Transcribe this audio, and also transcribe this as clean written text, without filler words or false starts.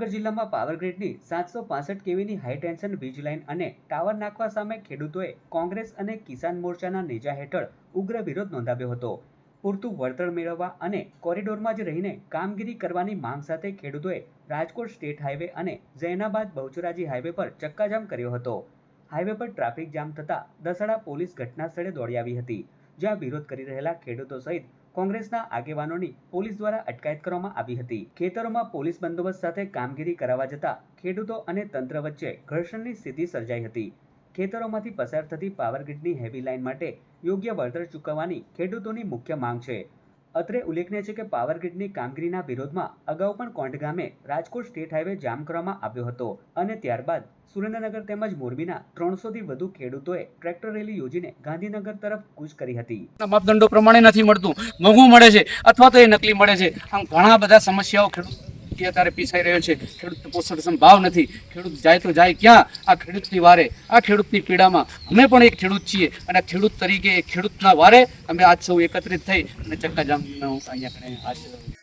સુરેન્દ્રનગર જિલ્લામાં power ગ્રીડની 765 કેવીની high tension વીજ line અને ટાવર નાખવા સામે ખેડૂતોએ કોંગ્રેસ અને કિસાન મોરચાના નેજા હેઠળ ઉગ્ર વિરોધ નોંધાવ્યો હતો. પૂરતું વળતર મેળવવા અને કોરિડોરમાં જ રહીને કામગીરી કરવાની માંગ સાથે ખેડૂતોએ રાજકોટ સ્ટેટ હાઈવે અને જૈનાબાદ બહુચરાજી હાઈવે પર ચક્કાજામ કર્યો હતો. હાઈવે પર ટ્રાફિક જામ થતા દસાડા પોલીસ ઘટના સ્થળે દોડી આવી હતી, જ્યાં વિરોધ કરી રહેલા ખેડૂતો સહિત કોંગ્રેસના આગેવાનોની પોલીસ દ્વારા અટકાયત કરવામાં આવી હતી. ખેતરોમાં પોલીસ બંદોબસ્ત સાથે કામગીરી કરાવવા જતા ખેડૂતો અને તંત્ર વચ્ચે ઘર્ષણની સ્થિતિ સર્જાઈ હતી. ખેતરોમાંથી પસાર થતી પાવર ગ્રીડની હેવી લાઇન માટે યોગ્ય વળતર ચૂકવવાની ખેડૂતોની મુખ્ય માંગ છે. અત્રે ઉલ્લેખનીય છે કે પાવર ગ્રીડની કામગીરીના વિરોધમાં અગાઉ પણ કોંઢ ગામે રાજકોટ સ્ટેટ હાઈવે જામ કરવામાં આવ્યો હતો અને ત્યારબાદ સુરેન્દ્રનગર તેમજ મોરબીના 300થી વધુ ખેડૂતોએ ટ્રેક્ટર રેલી યોજીને ગાંધીનગર તરફ કૂચ કરી હતી. માપદંડો પ્રમાણે નથી મળતું, મોંઘું મળે છે અથવા તો એ નકલી મળે છે. આમ ઘણા બધા સમસ્યાઓ ખેડૂત અત્યારે પીસાઈ રહ્યો છે. ખેડૂત પોષણ ભાવ નથી, ખેડૂત જાય તો જાય ક્યાં? આ ખેડૂતની વારે, આ ખેડૂતની પીડામાં અમે પણ એક ખેડૂત છીએ અને ખેડૂત તરીકે ખેડૂતના વારે અમે આજ સૌ એકત્રિત થઈ અને ચક્કાજામનો અહીંયા આજ